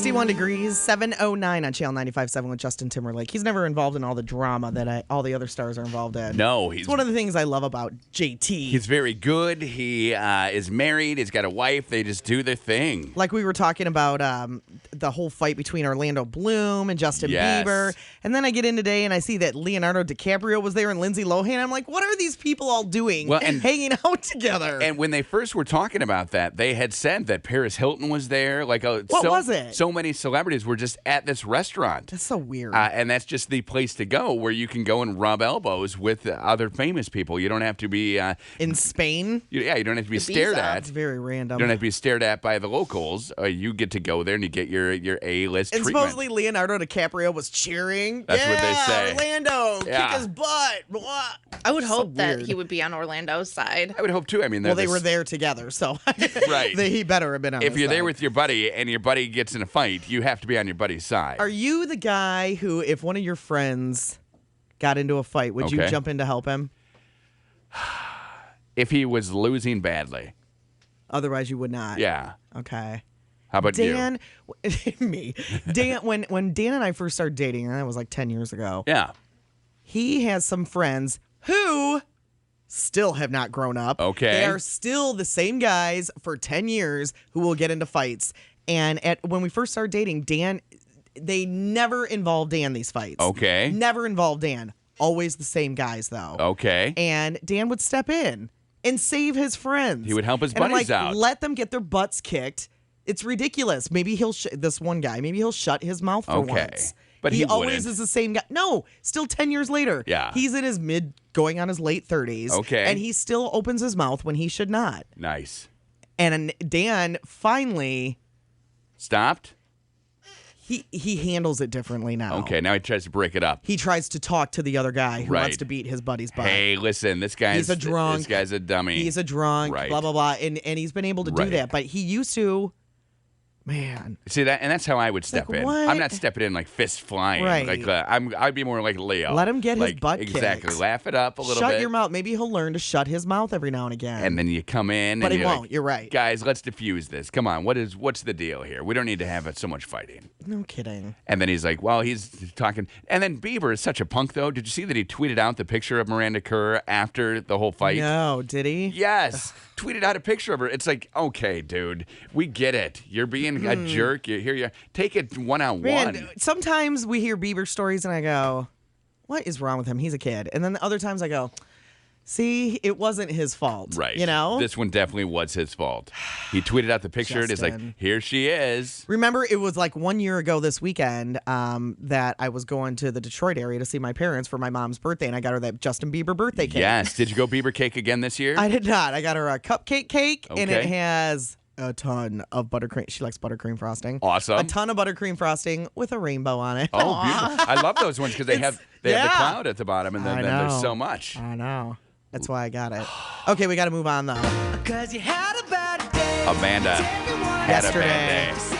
61 degrees, 7:09 on Channel 95.7 with Justin Timberlake. He's never involved in all the drama that all the other stars are involved in. No. It's one of the things I love about JT. He's very good. He is married. He's got a wife. They just do their thing. Like we were talking about the whole fight between Orlando Bloom and Justin Bieber. And then I get in today and I see that Leonardo DiCaprio was there and Lindsay Lohan. I'm like, what are these people all doing hanging out together? And when they first were talking about that, they had said that Paris Hilton was there. Like, what was it? So many celebrities were just at this restaurant. That's so weird. And that's just the place to go where you can go and rub elbows with other famous people. You don't have to be... in Spain? You don't have to be stared at. It's very random. You don't have to be stared at by the locals. You get to go there and you get your A-list and treatment. Supposedly Leonardo DiCaprio was cheering. That's what they say. Orlando, kick his butt. What? I would hope that he would be on Orlando's side. I would hope too. I mean, they were there together, so right. He better have been on If his you're side. there with your buddy and your buddy gets in a fight, you have to be on your buddy's side. Are you the guy who, if one of your friends got into a fight, would you jump in to help him? If he was losing badly. Otherwise, you would not. Yeah. Okay. How about Dan, me. Dan, when Dan and I first started dating, and that was like 10 years ago. Yeah. He has some friends who still have not grown up. Okay. They are still the same guys for 10 years who will get into fights. And when we first started dating, Dan, they never involved Dan in these fights. Okay. Never involved Dan. Always the same guys, though. Okay. And Dan would step in and save his friends. He would help his and I'm buddies like, out. Let them get their butts kicked. It's ridiculous. Maybe this one guy, maybe he'll shut his mouth for once. But he always wouldn't. is the same guy. No, still 10 years later. Yeah. He's in his going on his late 30s. Okay. And he still opens his mouth when he should not. Nice. And Dan finally... Stopped? He handles it differently now. Okay, now he tries to break it up. He tries to talk to the other guy who wants to beat his buddy's butt. Hey, listen, he's a drunk. This guy's a dummy. He's a drunk, right. blah, blah, blah. And he's been able to do that. But he used to... Man. See that, and that's how I would step in. what? I'm not stepping in like fist flying. Right. Like I'd be more like Leo. Let him get his butt exactly. kicked. Laugh it up a little bit. Shut your mouth. Maybe he'll learn to shut his mouth every now and again. And then you come in, but and he you're won't. like, You're right, guys. Let's diffuse this. Come on. What's the deal here? We don't need to have so much fighting. No kidding. And then he's like, well, he's talking. And then Bieber is such a punk, though. Did you see that he tweeted out the picture of Miranda Kerr after the whole fight? No, did he? Yes. Tweeted out a picture of her. It's like, okay, dude, we get it. You're being a jerk. Here you take it one-on-one. Man, sometimes we hear Bieber stories and I go, what is wrong with him? He's a kid. And then the other times I go, see, it wasn't his fault. Right. You know? This one definitely was his fault. He tweeted out the picture. And it's like, here she is. Remember, it was like 1 year ago this weekend that I was going to the Detroit area to see my parents for my mom's birthday, and I got her that Justin Bieber birthday cake. Yes. Did you go Bieber cake again this year? I did not. I got her a cupcake cake, and it Okay. has a ton of buttercream. She likes buttercream frosting. Awesome. A ton of buttercream frosting with a rainbow on it. Oh, beautiful. I love those ones because they have the cloud at the bottom, and then there's so much. I know. That's why I got it. Okay, we got to move on, though. Cause you had a bad day. Amanda had a bad day.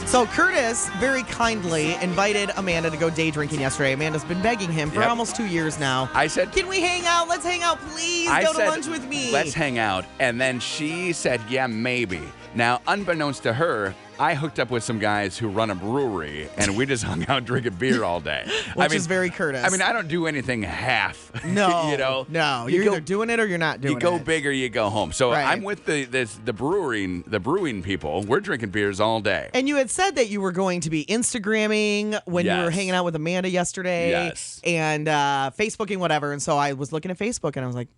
So Curtis very kindly invited Amanda to go day drinking yesterday. Amanda's been begging him for almost 2 years now. I said, can we hang out? Let's hang out, please. Go to lunch with me. Let's hang out. And then she said, yeah, maybe. Now, unbeknownst to her, I hooked up with some guys who run a brewery, and we just hung out drinking beer all day. Which is very Curtis. I mean, I don't do anything half. No. you know? No. You're either doing it or you're not doing it. You go big or you go home. So Right. I'm with the brewing people. We're drinking beers all day. And you had said that you were going to be Instagramming when you were hanging out with Amanda yesterday. Yes. And Facebooking, whatever. And so I was looking at Facebook, and I was like,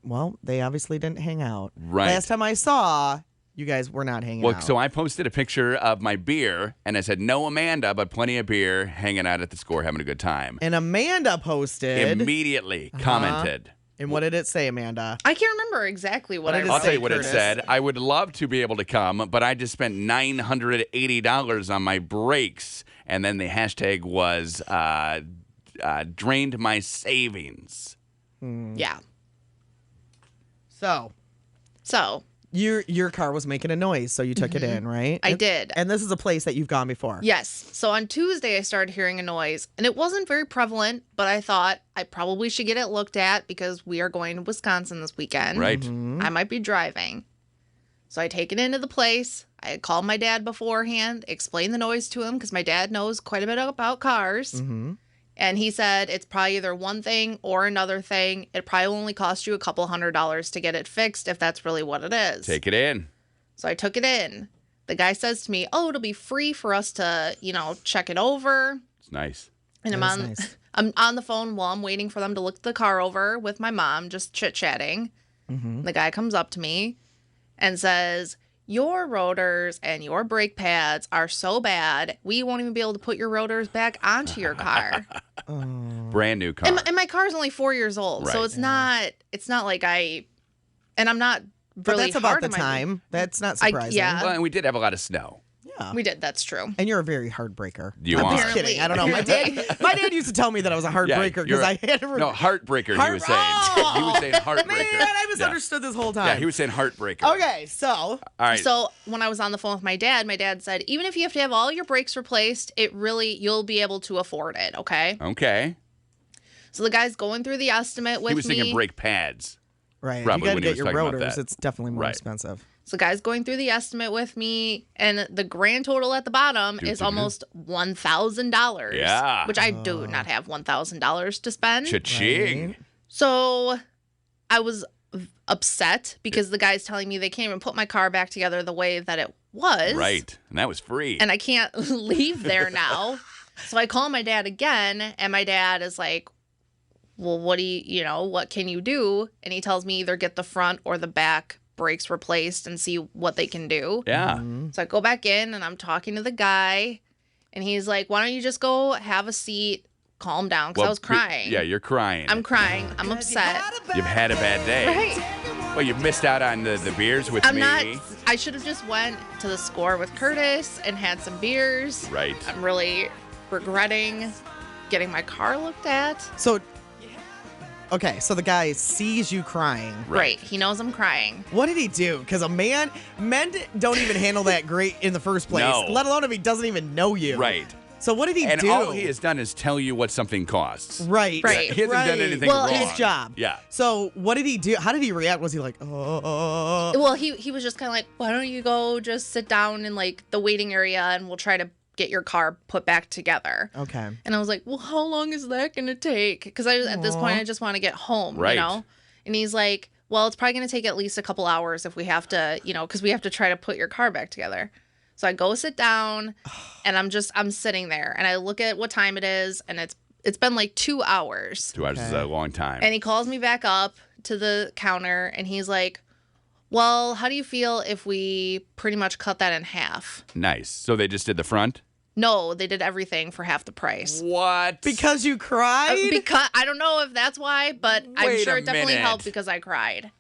well, they obviously didn't hang out. Right. Last time I saw... You guys were not hanging out. Well, so I posted a picture of my beer, and I said, no Amanda, but plenty of beer, hanging out at the Score, having a good time. And Amanda posted. Immediately commented. And what did it say, Amanda? I can't remember exactly what I did it wrote. I'll tell you what Curtis? it said. I would love to be able to come, but I just spent $980 on my brakes. And then the hashtag was drained my savings. Yeah. So your car was making a noise, so you took it in, right? I did. And this is a place that you've gone before. Yes. So on Tuesday, I started hearing a noise, and it wasn't very prevalent, but I thought I probably should get it looked at because we are going to Wisconsin this weekend. Right. Mm-hmm. I might be driving. So I take it into the place. I had called my dad beforehand, explained the noise to him because my dad knows quite a bit about cars. Mm-hmm. And he said it's probably either one thing or another thing. It probably only cost you a couple $100 to get it fixed if that's really what it is. Take it in. So I took it in. The guy says to me, "Oh, it'll be free for us to, check it over." It's nice. And I'm on the phone while I'm waiting for them to look the car over with my mom, just chit-chatting. Mm-hmm. The guy comes up to me and says, "Your rotors and your brake pads are so bad, we won't even be able to put your rotors back onto your car." Brand new car. And my car's only 4 years old, so it's not like I'm not But really that's about hard the on my time. That's not surprising. yeah. Well, and we did have a lot of snow. Yeah. We did, that's true. And you're a very hard breaker. You I'm are. just kidding. I don't know. My dad used to tell me that I was a hard breaker because I had to. No, heartbreaker, he was saying. Oh! He was saying heartbreaker. Man, I misunderstood this whole time. Yeah, he was saying heartbreaker. Okay, so. All right. So when I was on the phone with my dad said, even if you have to have all your brakes replaced, you'll be able to afford it, okay? Okay. So the guy's going through the estimate with me. He was thinking brake pads. Right. Probably If you got to when he get was your talking about rotors, that. it's definitely more Right. expensive. So the guy's going through the estimate with me, and the grand total at the bottom is almost $1,000. Yeah. Which I do not have $1,000 to spend. Cha-ching. Right. So I was upset because the guy's telling me they can't even put my car back together the way that it was. Right. And that was free. And I can't leave there now. So I call my dad again, and my dad is like, "Well, what can you do?" And he tells me either get the front or the back brakes replaced and see what they can do. Yeah. So I go back in and I'm talking to the guy, and he's like, "Why don't you just go have a seat, calm down," because I was crying. Yeah, you're crying. I'm crying. I'm upset. You've had a bad day. Right. Well, you've missed out on the beers with me. I should have just went to the Score with Curtis and had some beers. Right. I'm really regretting getting my car looked at. So, okay, so the guy sees you crying. Right. He knows I'm crying. What did he do? Because men don't even handle that great in the first place, No. let alone if he doesn't even know you. Right. So what did he And do? all he has done is tell you what something costs. Right. Right. He hasn't done anything Well, wrong. His job. Yeah. So what did he do? How did he react? Was he like, oh? Well, he was just kind of like, "Why don't you go just sit down in like the waiting area and we'll try to get your car put back together." Okay. And I was like, "Well, how long is that going to take?" Because at this point, I just want to get home, Right. you know? And he's like, "Well, it's probably going to take at least a couple hours if we have to, because we have to try to put your car back together." So I go sit down and I'm sitting there and I look at what time it is, and it's been like 2 hours. 2 hours is a long time. And he calls me back up to the counter and he's like, "Well, how do you feel if we pretty much cut that in half?" Nice. So they just did the front? No, they did everything for half the price. What? Because you cried? Because I don't know if that's why, but I'm Wait sure a it definitely minute. helped because I cried.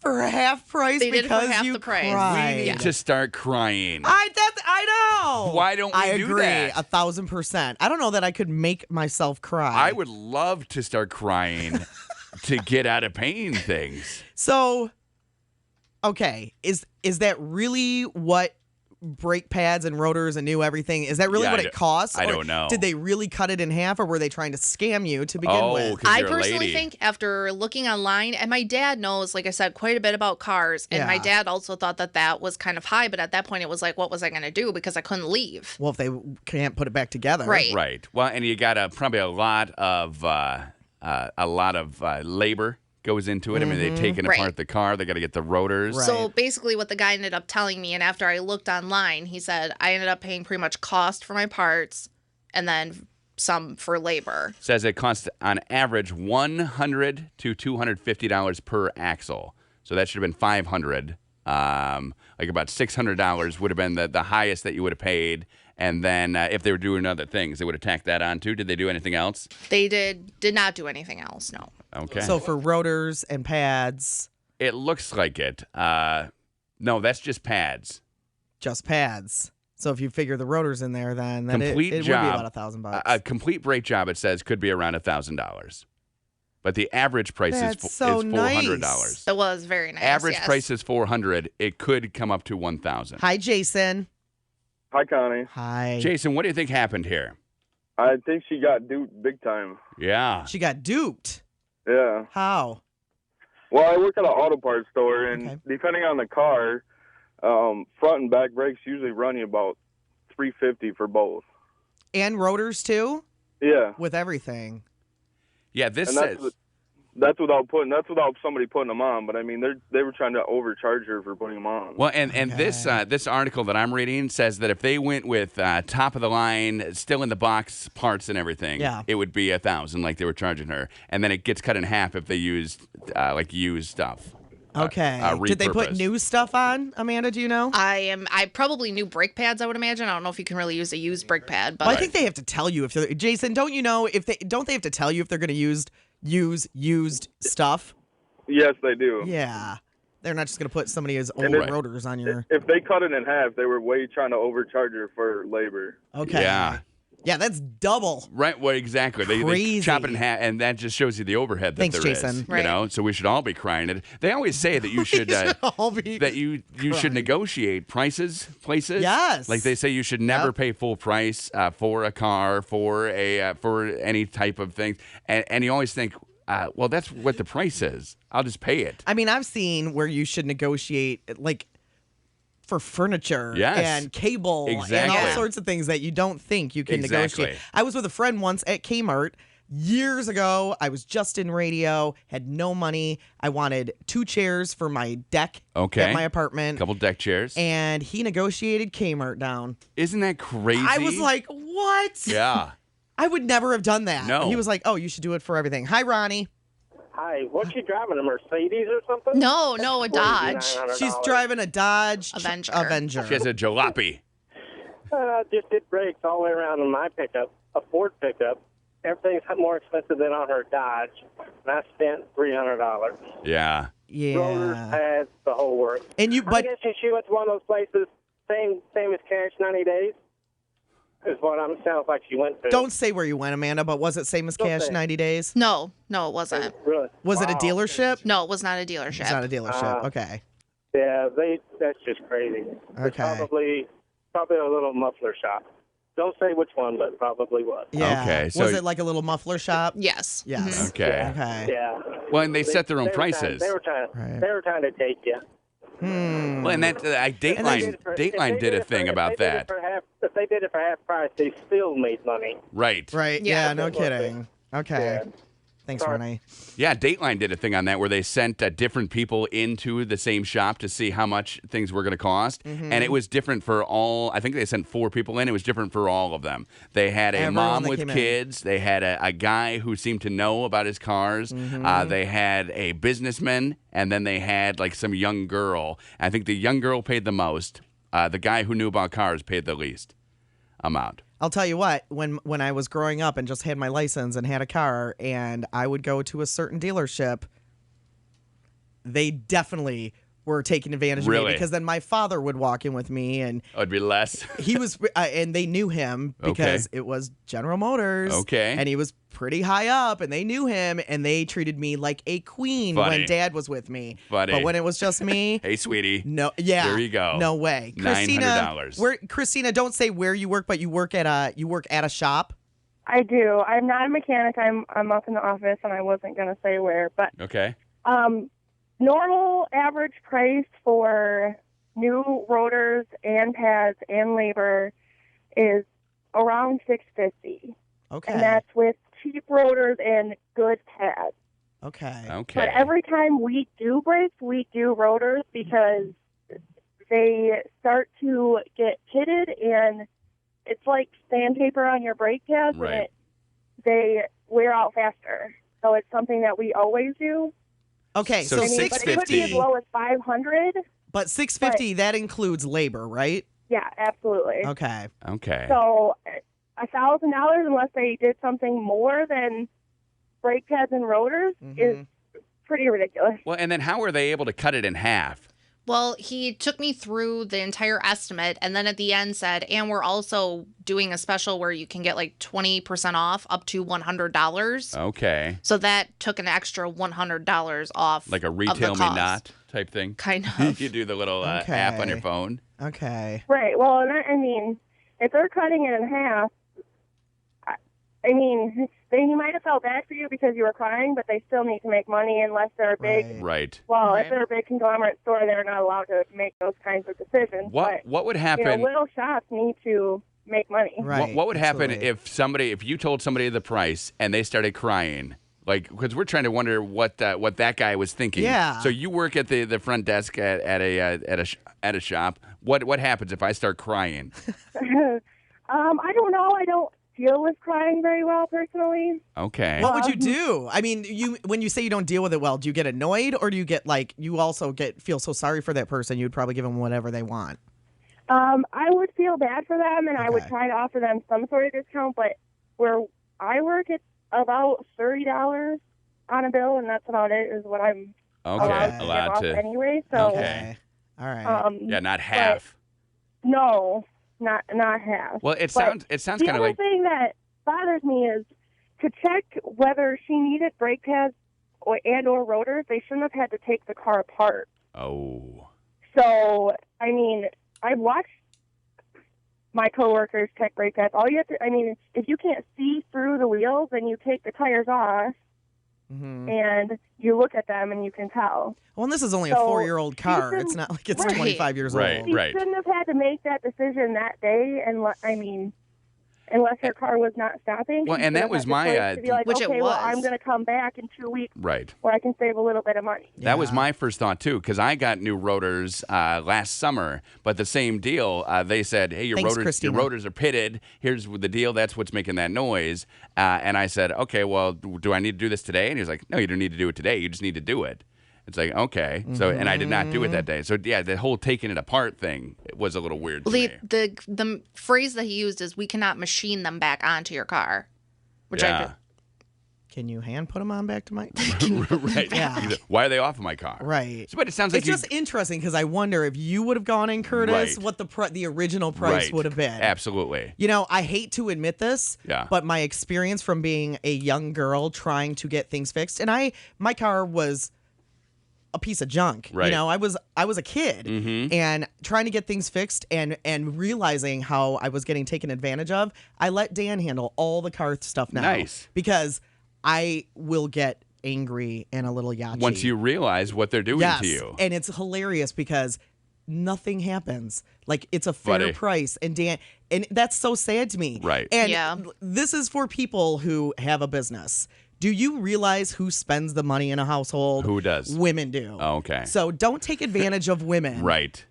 For half price They did it for because half you the price. cried. We need to start crying. I know. Why don't we I do agree, that? 1,000%. I don't know that I could make myself cry. I would love to start crying to get out of paying things. So, okay, is that really what brake pads and rotors and new everything, is that really Yeah, what it costs? I Or don't know. Did they really cut it in half, or were they trying to scam you to begin with? 'cause I you're a personally lady. think after looking online, and my dad knows, like I said, quite a bit about cars, and my Yeah. dad also thought that was kind of high, but at that point it was like, what was I going to do? Because I couldn't leave. Well, if they can't put it back together. Right. Right. Well, and you got probably a lot of labor goes into it. I mean, they've taken Right. apart the car. They got to get the rotors. Right. So basically what the guy ended up telling me, and after I looked online, he said I ended up paying pretty much cost for my parts and then some for labor. Says it costs on average $100 to $250 per axle. So that should have been $500. Like about $600 would have been the highest that you would have paid. And then if they were doing other things, they would have tacked that on too. Did they do anything else? They did not do anything else, no. Okay. So for rotors and pads, it looks like it. No, that's just pads. just pads. So if you figure the rotors in there, then it would be job, about $1,000. A complete brake job, it says, could be around $1,000. But the average price That's is so $400. nice. It was very nice. Average yes. price is $400. It could come up to $1,000. Hi, Jason. Hi, Connie. Hi. Jason, what do you think happened here? I think she got duped big time. Yeah. She got duped. Yeah. How? Well, I work at an auto parts store, and Okay. depending on the car, Front and back brakes usually run you about $350 for both. And rotors too? Yeah. With everything. Yeah, this And says... That's without somebody putting them on. But I mean, they were trying to overcharge her for putting them on. Well, and this article that I'm reading says that if they went with top of the line, still in the box parts and everything, it would be $1,000 like they were charging her, and then it gets cut in half if they used like used stuff. Okay. Did they put new stuff on, Amanda? Do you know? I probably new brake pads, I would imagine. I don't know if you can really use a used brake pad, but I think they have to tell you if they're Jason. Don't you know if they have to tell you if they're going to use used stuff? Yes, they do. Yeah. They're not just going to put somebody's old rotors on your... If they cut it in half, they were trying to overcharge her for labor. Okay. Yeah. Yeah, that's double. Right, well, exactly. They chop it in half, and that just shows you the overhead that Thanks, there Jason. is. Right. You know, so we should all be crying it. They always say that you should you should negotiate places. Yes. Like they say you should never pay full price for a car, for any type of thing, and you always think, well, that's what the price is. I'll just pay it. I mean, I've seen where you should negotiate, like, for furniture and cable and all sorts of things that you don't think you can negotiate. I was with a friend once at Kmart years ago. I was just in radio, had no money. I wanted 2 chairs for my deck at my apartment. A couple deck chairs. And he negotiated Kmart down. Isn't that crazy? I was like, what? Yeah. I would never have done that. No. He was like, oh, you should do it for everything. Hi, Ronnie. Hi, what's she driving, a Mercedes or something? No, a Dodge. She's driving a Dodge Avenger. She has a jalopy. Just did brakes all the way around on my pickup, a Ford pickup. Everything's more expensive than on her Dodge, and I spent $300. Yeah. Yeah. Rotors, pads, the whole works. And I'm guessing she went to one of those places, same as Cash 90 Days. Is what sounds like she went to. Don't say where you went, Amanda, but was it same as Cash 90 Days? No, it wasn't. Really? Was it a dealership? No, it was not a dealership. It's not a dealership. Okay. Yeah, that's just crazy. It's probably a little muffler shop. Don't say which one, but probably was. Yeah. Okay. So was it like a little muffler shop? Yes. Yes. Okay. Okay. Yeah. Well, and they set their own prices. They were trying to take you. Well, and that Dateline did a thing about that. If they did it for half price, they still made money. Right. Right. Yeah, no kidding. Okay. Yeah. Thanks, Renee. Yeah, Dateline did a thing on that where they sent different people into the same shop to see how much things were going to cost. And it was different for all. I think they sent 4 people in. It was different for all of them. They had a mom with kids. They had a guy who seemed to know about his cars. They had a businessman. And then they had like some young girl. I think the young girl paid the most. The guy who knew about cars paid the least amount. I'll tell you what, when I was growing up and just had my license and had a car and I would go to a certain dealership, they definitely were taking advantage of me because then my father would walk in with me and it'd be less. He was, and they knew him because it was General Motors. Okay. And he was pretty high up and they knew him and they treated me like a queen when Dad was with me. But when it was just me. Hey, sweetie. No, yeah. Here you go. No way. $900. Christina, don't say where you work, but you work at a shop. I do. I'm not a mechanic. I'm up in the office, and I wasn't going to say where, but okay. Normal average price for new rotors and pads and labor is around $650. Okay. And that's with cheap rotors and good pads. Okay. Okay. But every time we do brakes, we do rotors because they start to get pitted and it's like sandpaper on your brake pads and they wear out faster. So it's something that we always do. Okay, so $650. But it could be as low as $500. But $650, that includes labor, right? Yeah, absolutely. Okay. Okay. So $1,000, unless they did something more than brake pads and rotors, is pretty ridiculous. Well, and then how were they able to cut it in half? Well, he took me through the entire estimate and then at the end said, and we're also doing a special where you can get like 20% off up to $100. Okay. So that took an extra $100 off. Like a retail me not type thing? Kind of. You do the little app on your phone. Okay. Right. Well, I mean, if they're cutting it in half, I mean, they might have felt bad for you because you were crying, but they still need to make money unless they're a big. Right. Well, if they're a big conglomerate store, they're not allowed to make those kinds of decisions. What would happen? Little shops need to make money. Right. What would happen absolutely. if you told somebody the price and they started crying? Like, because we're trying to wonder what that guy was thinking. Yeah. So you work at the front desk at a shop. What happens if I start crying? I don't know. I don't deal with crying very well personally. Okay. What would you do? I mean, when you say you don't deal with it well, do you get annoyed, or do you get you also feel so sorry for that person you'd probably give them whatever they want? I would feel bad for them, and I would try to offer them some sort of discount. But where I work, it's about $30 on a bill, and that's about it. Is what I'm allowed to anyway. So okay, all right. Yeah, not half. No, not half. Well, it sounds kind of like. The other thing that bothers me is to check whether she needed brake pads or rotors. They shouldn't have had to take the car apart. Oh. So I mean, I've watched my coworkers check brake pads. All you have to, I mean, if you can't see through the wheels, then you take the tires off. And you look at them and you can tell. Well, and this is only a 4-year-old car. It's not like it's 25 years old. Right. She shouldn't have had to make that decision that day. And unless her car was not stopping. Well, and that was my to be like, which okay, it was. well, I'm going to come back in 2 weeks. Right. Where I can save a little bit of money. That was my first thought, too, because I got new rotors last summer, but the same deal. They said, hey, your rotors are pitted. Here's the deal. That's what's making that noise. And I said, okay, well, do I need to do this today? And he was like, no, you don't need to do it today. You just need to do it. It's like, okay. So, and I did not do it that day. So, yeah, the whole taking it apart thing was a little weird to me. The phrase that he used is, we cannot machine them back onto your car. Which Can you hand put them on back to my Right. Yeah. Why are they off of my car? Right. So, but it sounds like it's just interesting because I wonder if you would have gone in, Curtis, what the original price would have been. Absolutely. You know, I hate to admit this, Yeah. but my experience from being a young girl trying to get things fixed, and my car was a piece of junk. Right. You know, I was a kid and trying to get things fixed and realizing how I was getting taken advantage of. I let Dan handle all the car stuff now. Nice. Because I will get angry and a little yachty. Once you realize what they're doing to you. And it's hilarious because nothing happens. Like, it's a fair price. And Dan, and that's so sad to me. Right. And this is for people who have a business. Do you realize who spends the money in a household? Who does? Women do. Oh, okay. So don't take advantage of women. Right.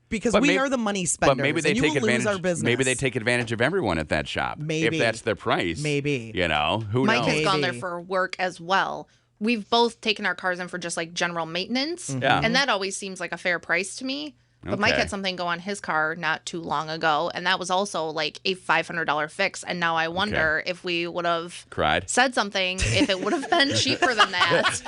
Because we are the money spenders. But maybe they and take you will advantage. lose our business. Maybe they take advantage of everyone at that shop. Maybe. If that's their price. Maybe. You know, who Mike knows? has gone there for work as well. We've both taken our cars in for just like general maintenance. Yeah. And that always seems like a fair price to me. But Mike had something go on his car not too long ago, and that was also like a $500 fix. And now I wonder if we would have said something, if it would have been cheaper than that.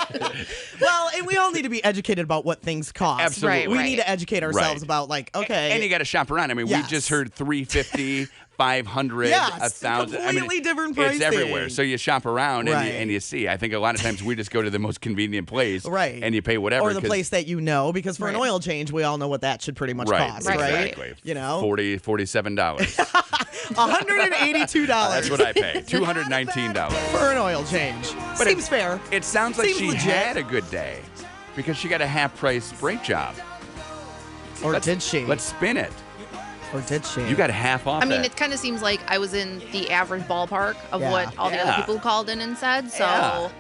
Well, and we all need to be educated about what things cost. Absolutely. We need to educate ourselves about, like, okay. And you got to shop around. I mean, we just heard $350. 500, yes, 1,000. Completely different pricing. It's everywhere. So you shop around right. and you see. I think a lot of times we just go to the most convenient place, right? And you pay whatever, or the place that you know, because for an oil change, we all know what that should pretty much cost, right? Exactly. You know, $47. $182. That's what I pay. $219 for an oil change. But seems fair. It sounds like she legit. had a good day because she got a half-price brake job. Or did she? Let's spin it. Or did she? You got half off. I mean, it kind of seems like I was in the average ballpark of what all the other people called in and said. So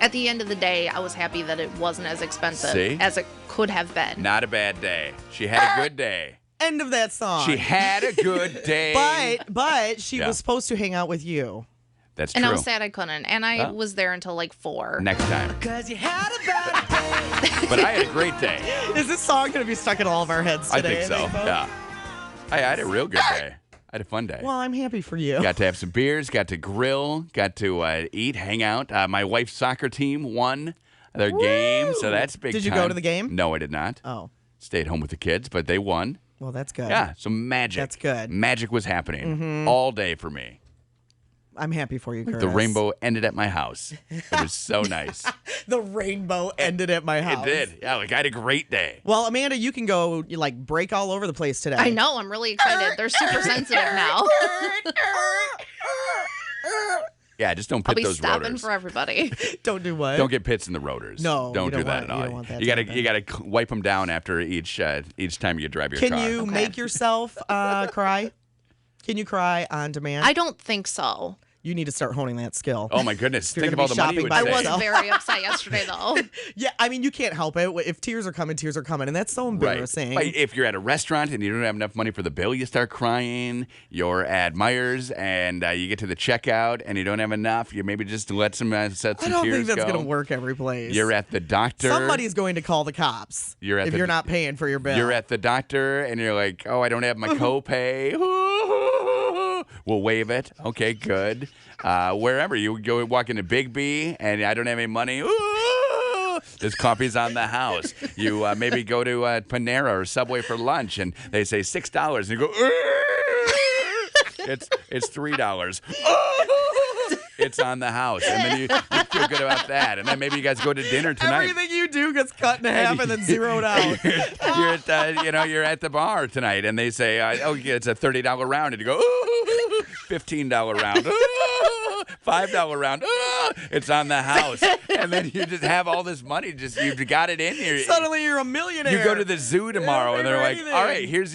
at the end of the day, I was happy that it wasn't as expensive as it could have been. Not a bad day. She had a good day. End of that song. She had a good day. But she was supposed to hang out with you. That's true. And I was sad I couldn't. And I was there until like 4. Next time. Cause you had a bad day. But I had a great day. Is this song going to be stuck in all of our heads today? I think so. Yeah. I had a real good day. I had a fun day. Well, I'm happy for you. Got to have some beers, got to grill, got to eat, hang out. My wife's soccer team won their game, so that's big. Did you go to the game? No, I did not. Oh. Stayed home with the kids, but they won. Well, that's good. Yeah, so magic. That's good. Magic was happening all day for me. I'm happy for you, Curtis. The rainbow ended at my house. It was so nice. The rainbow ended at my house. It did. Yeah, like I had a great day. Well, Amanda, you can go break all over the place today. I know. I'm really excited. They're super sensitive now. Yeah, just don't I'll pit be those stopping rotors. for everybody. Don't do what? Don't get pits in the rotors. No, don't you do don't that want- at all. you don't want that You to gotta happen. you gotta wipe them down after each time you drive your car. Can you make yourself cry? Can you cry on demand? I don't think so. You need to start honing that skill. Oh my goodness! You're Think of gonna all be the money you shopping would by I save. was very upset yesterday, though. Yeah, I mean, you can't help it. If tears are coming, and that's so Right. embarrassing. But if you're at a restaurant and you don't have enough money for the bill, you start crying. You're at Myers and you get to the checkout and you don't have enough. You maybe just let some set some I don't tears think that's go. going to work every place. You're at the doctor. Somebody's going to call the cops You're at if the- you're not paying for your bill. You're at the doctor and you're like, oh, I don't have my copay. We'll waive it. Okay, good. Wherever you go, walk into Big B and I don't have any money. There's coffees on the house. You maybe go to Panera or Subway for lunch and they say $6 and you go, it's $3. It's on the house, and then you feel good about that, and then maybe you guys go to dinner tonight. Everything you do gets cut in half and then zeroed out. You're at the bar tonight, and they say, "Oh, yeah, it's a $30 round," and you go, "Ooh, $15 round, ooh, $5 round, ooh." It's on the house, and then you just have all this money. You've got it in here. Suddenly you're a millionaire. You go to the zoo tomorrow, and they're like, anything. "All right, here's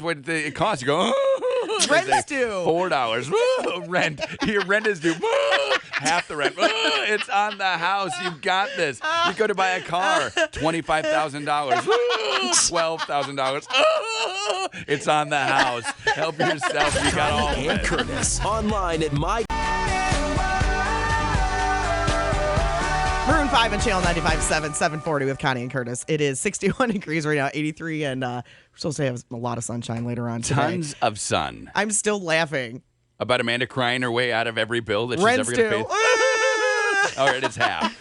what it costs." You go, Rent's due. $4. Woo, rent. Your rent is due. Woo, half the rent. Woo, it's on the house. You've got this. You go to buy a car. $25,000. $12,000. It's on the house. Help yourself. You got all of And it. Curtis online at my. Maroon 5 and Channel 95.7, 740 with Connie and Curtis. It is 61 degrees right now, 83, and we're supposed to have a lot of sunshine later on today. Tons of sun. I'm still laughing. About Amanda crying her way out of every bill that she's Rent's ever going to due. pay. All right, it's half.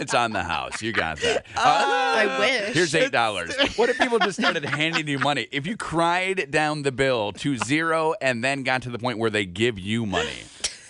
It's on the house. You got that. I wish. Here's $8. What if people just started handing you money? If you cried down the bill to zero and then got to the point where they give you money,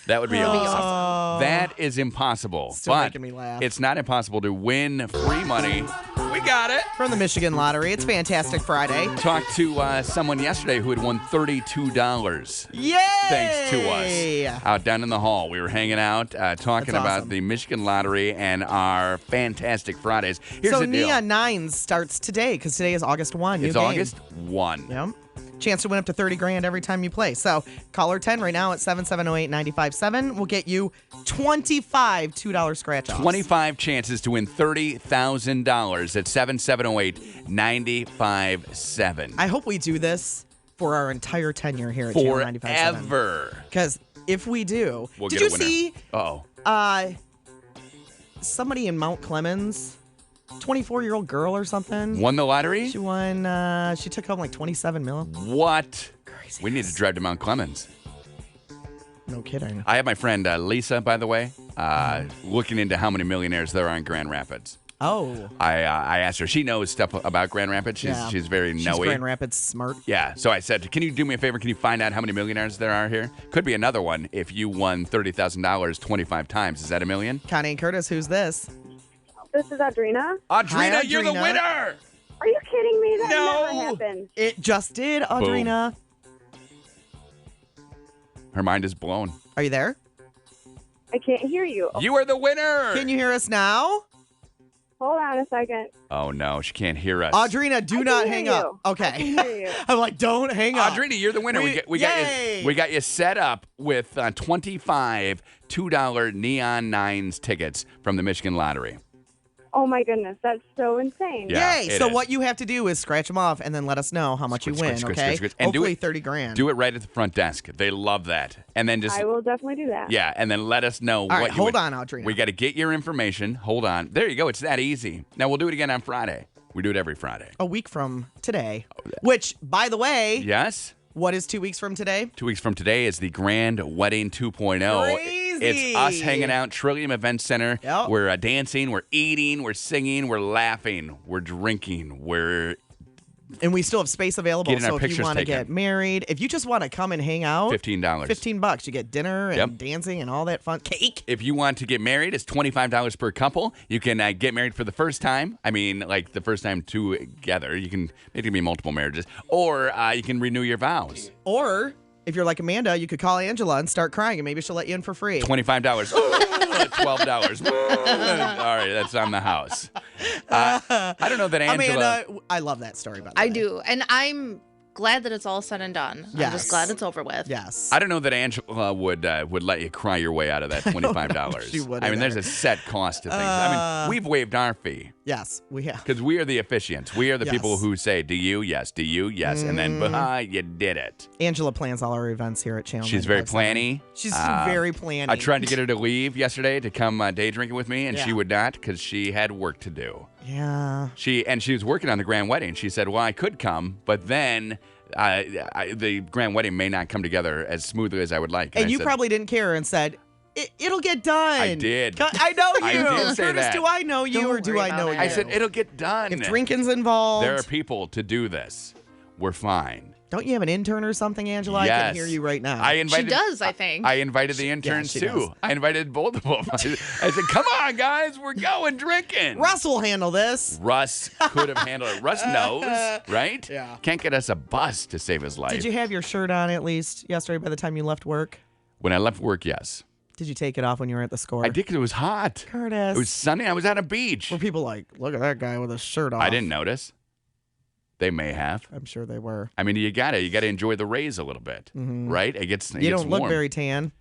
that would be awesome. That is impossible. Still but making me laugh. It's not impossible to win free money. We got it. From the Michigan Lottery. It's Fantastic Friday. Talked to someone yesterday who had won $32. Yay! Thanks to us. Out down in the hall. We were hanging out, talking about awesome. the Michigan Lottery and our Fantastic Fridays. Here's So the deal. Neon Nines starts today because today is August 1. New It's game. August 1. Yep. Chance to win up to 30 grand every time you play. So caller 10 right now at 770-895-7 will get you 25 $2 scratch offs. 25 chances to win $30,000 at 770-895-7. I hope we do this for our entire tenure here at Channel 95.7. Forever. Because if we do, We'll did get a you winner. see Uh-oh. somebody in Mount Clemens, 24-year-old girl or something? Won the lottery? She won. She took home like 27 mil. What? Crazy. We need to drive to Mount Clemens. No kidding. I have my friend Lisa, by the way, looking into how many millionaires there are in Grand Rapids. Oh. I asked her. She knows stuff about Grand Rapids. She's very She's knowy. Grand Rapids smart. Yeah. So I said, can you do me a favor? Can you find out how many millionaires there are here? Could be another one if you won $30,000 25 times. Is that a million? Connie and Curtis, who's this? This is Audrina. Audrina, you're the Audrina. winner. Are you kidding me? That No. never happened. It just did, Audrina. Her mind is blown. Are you there? I can't hear you. You are the winner. Can you hear us now? Hold on a second. Oh, no. She can't hear us. Audrina, do I not can hang hear up. you. Okay. I can hear you. I'm like, don't hang up. Audrina, you're the winner. We Yay. got you set up with 25 $2 Neon Nines tickets from the Michigan Lottery. Oh my goodness, that's so insane. Yeah, Yay. it So is. what you have to do is scratch them off and then let us know how much you win, Scratch, okay? scratch. And do Hopefully it- 30 grand. Do it right at the front desk. They love that. And then just I will definitely do that. yeah, and then let us know All what right, you hold win. on, Audrina. We got to get your information. Hold on. There you go. It's that easy. Now we'll do it again on Friday. We do it every Friday. A week from today. Which, by the way, Yes? what is 2 weeks from today? 2 weeks from today is the Grand Wedding 2.0. Crazy. It's us hanging out, Trillium Event Center. Yep. We're dancing, we're eating, we're singing, we're laughing, we're drinking, we're And we still have space available. Getting our So if you pictures want to taken. get married, if you just want to come and hang out, $15. $15. You get dinner and Yep. dancing and all that fun. Cake. If you want to get married, it's $25 per couple. You can get married for the first time. I mean, like the first time together. It can be multiple marriages. Or you can renew your vows. Or If you're like Amanda, you could call Angela and start crying, and maybe she'll let you in for free. $25. $12. All right, that's on the house. I don't know that Angela... Amanda, I love that story, by the way. I do. And I'm glad that it's all said and done. Yes. I'm just glad it's over with. Yes. I don't know that Angela would let you cry your way out of that $25. She would I mean, there's either. a set cost to things. I mean, we've waived our fee. Yes, we have. Because we are the officiants. We are the Yes. people who say, do you? Yes. Do you? Yes. And then, you did it. Angela plans all our events here at Channel She's very 957. planny. She's very planny. I tried to get her to leave yesterday to come day drinking with me, and she Yeah. would not because she had work to do. Yeah. She was working on the grand wedding. She said, well, I could come, but then the grand wedding may not come together as smoothly as I would like. And I you said, probably didn't care and said, it'll get done. I did. I know you. I did say Curtis, that. do I know you Don't or do worry I know about you? it. I said, it'll get done. If drinking's involved. There are people to do this. We're fine. Don't you have an intern or something, Angela? Yes. I can hear you right now. I invited, She does, I think. I invited the interns she too. does. I invited both of them. I said, come on, guys, we're going drinking. Russ will handle this. Russ could have handled it. Russ knows, right? Yeah. Can't get us a bus to save his life. Did you have your shirt on at least yesterday by the time you left work? When I left work, yes. Did you take it off when you were at the score? I did because it was hot. Curtis. It was sunny. I was on a beach. Were people like, look at that guy with his shirt off? I didn't notice. They may have. I'm sure they were. I mean, you gotta enjoy the rays a little bit, right? It gets You don't look warm. very tan.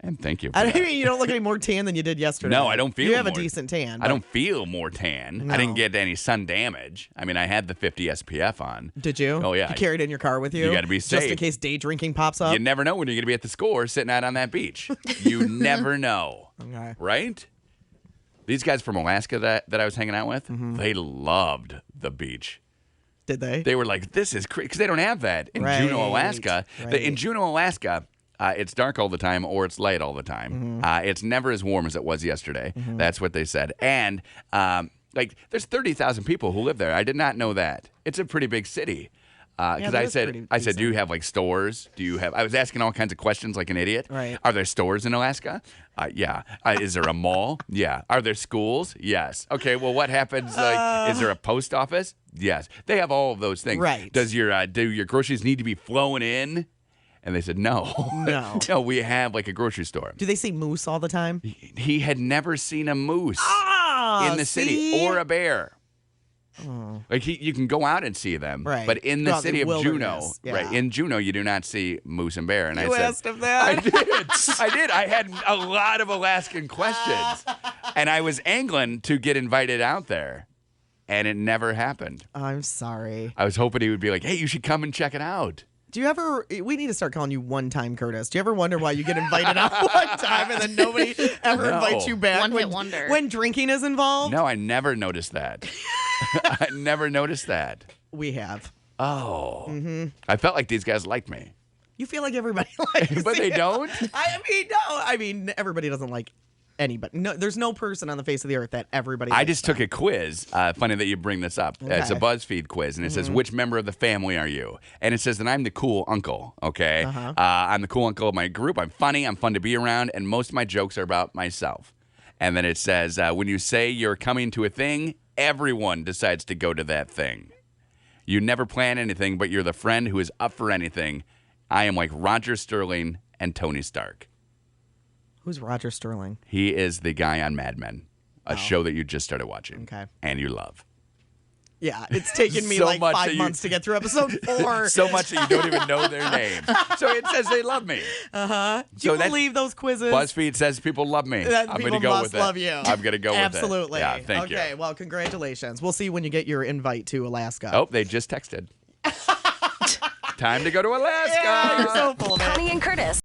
And thank you. For I that. mean, you don't look any more tan than you did yesterday. No, I don't feel. You have more. a decent tan. I but- don't feel more tan. No. I didn't get any sun damage. I mean, I had the 50 SPF on. Did you? Oh, yeah. You carried it in your car with you? You gotta be Just in safe. case day drinking pops up? You never know when you're gonna be at the score sitting out on that beach. You never know, Okay. right? These guys from Alaska that I was hanging out with, Mm-hmm. they loved the beach. Did they? They were like, this is crazy, because they don't have that in Right, Juneau, Alaska. right. In Juneau, Alaska, it's dark all the time or it's light all the time. It's never as warm as it was yesterday. That's what they said. And there's 30,000 people who live there. I did not know that. It's a pretty big city. Because that I is said, pretty I said, do you decent. have like stores? Do you have? I was asking all kinds of questions like an idiot. Right. Are there stores in Alaska? Yeah. Is there a mall? Yeah. Are there schools? Yes. Okay. Well, what happens? Like, is there a post office? Yes. They have all of those things. Right. Does your do your groceries need to be flowing in? And they said no. No. No. We have like a grocery store. Do they see moose all the time? He had never seen a moose in the city see? or a bear. Like you can go out and see them, Right. but in the Throughout the city of Juneau, wilderness, yeah. right? In Juneau, you do not see moose and bear. And You I said, asked him that? I did. I did. I had a lot of Alaskan questions, and I was angling to get invited out there, and it never happened. I'm sorry. I was hoping he would be like, "Hey, you should come and check it out." Do you ever, we need to start calling you one time Curtis. Do you ever wonder why you get invited out one time and then nobody ever No. invites you back? One-hit wonder. When drinking is involved? No, I never noticed that. I never noticed that. We have. Oh, I felt like these guys liked me, You feel like everybody likes but they you. don't. I mean, everybody doesn't like anybody. No, there's no person on the face of the earth that everybody I likes just took a quiz. Funny that you bring this up. It's a Okay. BuzzFeed quiz, and it says, which member of the family are you? And it says that I'm the cool uncle, okay? I'm the cool uncle of my group. I'm funny. I'm fun to be around, and most of my jokes are about myself. And then it says, when you say you're coming to a thing, everyone decides to go to that thing. You never plan anything, but you're the friend who is up for anything. I am like Roger Sterling and Tony Stark. Who's Roger Sterling? He is the guy on Mad Men, a show that you just started watching. Okay. And you love. Yeah, it's taken me So like much that 5 you- months to get through episode 4. So much that you don't even know their name. So it says they love me. Do you so that's- believe those quizzes? BuzzFeed says people love me. That I'm people going to go must with it. love you. I'm going to go with it. Absolutely. Yeah, thank you. Okay, well, congratulations. We'll see when you get your invite to Alaska. Oh, they just texted. Time to go to Alaska. Yeah, you're so full of it. Connie and Curtis.